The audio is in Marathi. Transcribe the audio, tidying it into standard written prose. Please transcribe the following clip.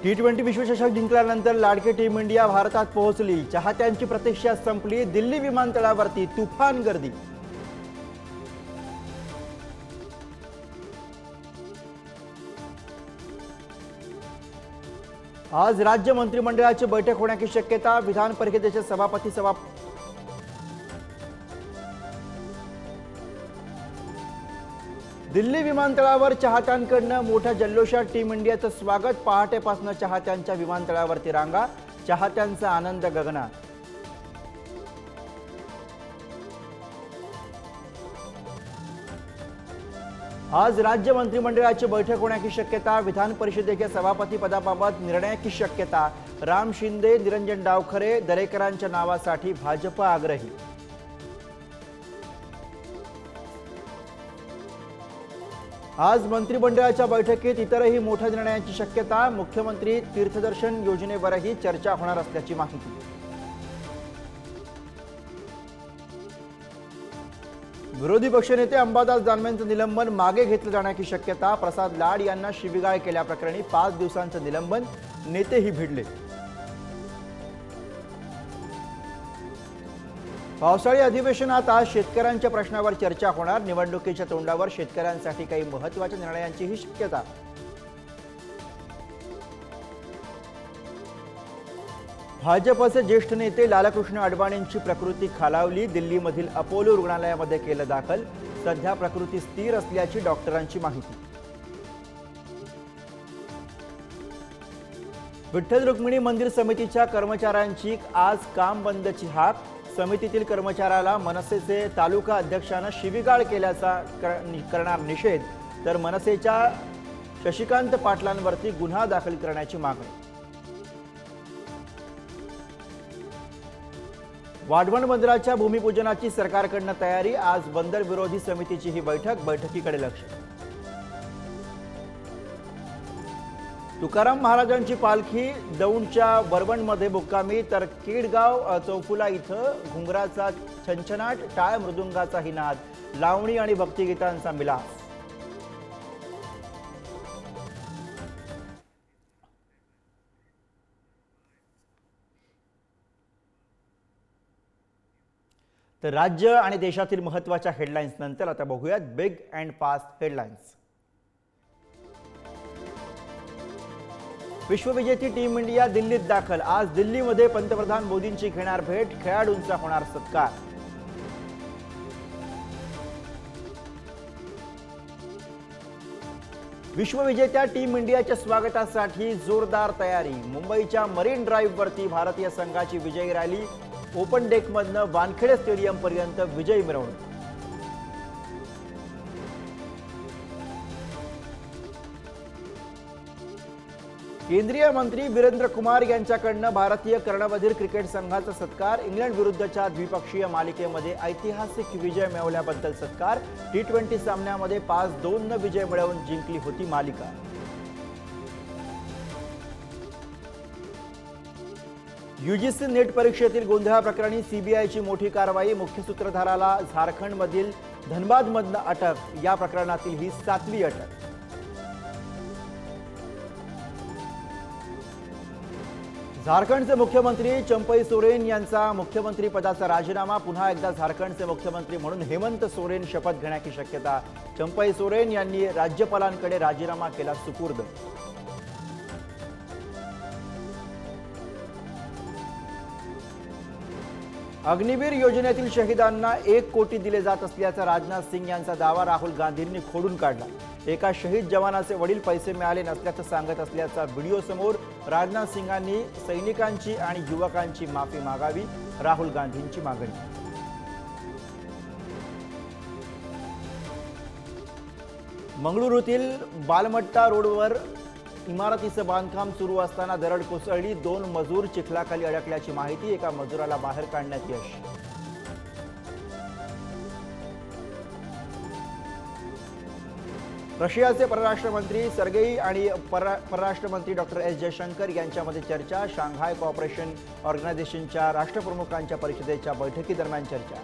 T20 विश्वचषक जिंकल्यानंतर लाडकी टीम इंडिया भारतात पोहोचली। चाहत्यांची प्रतीक्षा संपली। दिल्ली विमानतळावरती तुफान गर्दी। आज राज्य मंत्रिमंडळाची बैठक होण्याची शक्यता। विधान परिषदेचे सभापती दिल्ली विमानतळावर चाहत्यांकडून मोठ्या जल्लोषात टीम इंडियाचं स्वागत। पहाटेपासून चाहत्यांच्या विमानतळावरती रांगा, चाहत्यांचा आनंद गगनात। आज राज्य मंत्रिमंडळाची बैठक होण्याची शक्यता। विधान परिषदेच्या सभापती पदाबाबत निर्णयाची शक्यता। राम शिंदे, निरंजन डावखरे, दरेकरांच्या नावासाठी भाजप आग्रही। आज मंत्रिमंडळाच्या बैठकीत इतरही मोठ्या निर्णयांची शक्यता। मुख्यमंत्री तीर्थदर्शन योजनेवरही चर्चा होणार असल्याची माहिती। विरोधी पक्षनेते अंबादास दानवेंचं निलंबन मागे घेतलं जाण्याची शक्यता। प्रसाद लाड यांना शिवीगाळ केल्याप्रकरणी 5 दिवसांचं निलंबन, नेतेही भिडले। पावसाळी अधिवेशनात आज शेतकऱ्यांच्या प्रश्नावर चर्चा होणार। निवडणुकीच्या तोंडावर शेतकऱ्यांसाठी काही महत्त्वाच्या निर्णयांचीही शक्यता। भाजपचे ज्येष्ठ नेते लालकृष्ण अडवाणींची प्रकृती खालावली। दिल्लीमधील अपोलो रुग्णालयामध्ये केलं दाखल। सध्या प्रकृती स्थिर असल्याची डॉक्टरांची माहिती। विठ्ठल रुक्मिणी मंदिर समितीच्या कर्मचाऱ्यांची आज काम बंदची हाक। समितीतील कर्मचाऱ्याला मनसेचे तालुका अध्यक्षानं शिवीगाळ केल्याचा करणार निषेध, तर मनसेच्या शशिकांत पाटलांवरती गुन्हा दाखल करण्याची मागणी। वाढवण बंदराच्या भूमिपूजनाची सरकारकडून तयारी। आज बंदर विरोधी समितीची ही बैठकीकडे लक्ष। तुकाराम महाराजांची पालखी दौंडच्या वरवणमध्ये मुक्कामी, तर केडगाव चौफुला इथं घुंगराचा छनछनाट, टाळ मृदुंगाचाही नाद, लावणी आणि भक्तिगीतांचा मिलाफ। तर राज्य आणि देशातील महत्त्वाच्या हेडलाईन्स नंतर आता बघूयात बिग अँड फास्ट हेडलाईन्स। विश्वविजेती टीम इंडिया दिल्लीत दाखल। आज दिल्लीमध्ये पंतप्रधान मोदींची घेणार भेट, खेळाडूंचा होणार सत्कार। विश्वविजेत्या टीम इंडियाच्या स्वागतासाठी जोरदार तयारी। मुंबईच्या मरीन ड्राईव्हवरती भारतीय संघाची विजयी रॅली। ओपन डेकमधनं वानखेडे स्टेडियम पर्यंत विजयी मिरवणूक। केंद्रीय मंत्री वीरेंद्र कुमार यांच्याकडून भारतीय कर्णबधीर क्रिकेट संघाचा सत्कार। इंग्लंड विरुद्धच्या द्विपक्षीय मालिकेमध्ये ऐतिहासिक विजय मिळवल्याबद्दल सत्कार। T20 सामन्यामध्ये 5-2 विजय मिळवून जिंकली होती मालिका। UGC नेट परीक्षेतील गोंधळाप्रकरणी सीबीआयची मोठी कारवाई। मुख्य सूत्रधाराला झारखंडमधील धनबादमधून अटक। या प्रकरणातील ही 7वी अटक। झारखंडचे मुख्यमंत्री चंपई सोरेन यांचा मुख्यमंत्री पदाचा राजीनामा। पुन्हा एकदा झारखंडचे मुख्यमंत्री म्हणून हेमंत सोरेन शपथ घेण्याची शक्यता। चंपई सोरेन यांनी राज्यपालांकडे राजीनामा केला सुपूर्द। अग्निवीर योजनेतील शहीदांना 1 कोटी दिले जात असल्याचा राजनाथ सिंग यांचा दावा राहुल गांधींनी खोडून काढला। एका शहीद जवानाचे वडील पैसे मिळाले नसल्याचं सांगत असल्याचा व्हिडिओ समोर। राजनाथ सिंगांनी सैनिकांची आणि युवकांची माफी मागावी, राहुल गांधींची मागणी। मंगळुरूतील बालमट्टा रोडवर इमारतीचं बांधकाम सुरू असताना दरड कोसळली। 2 मजूर चिखलाखाली अडकल्याची माहिती। एका मजुराला बाहेर काढण्यात यश। रशियाचे परराष्ट्र मंत्री सर्गेई आणि परराष्ट्र मंत्री डॉ. एस जयशंकर यांच्यामध्ये चर्चा। शांघाय कोऑपरेशन ऑर्गनायझेशनच्या राष्ट्रप्रमुखांच्या परिषदेच्या बैठकीदरम्यान चर्चा।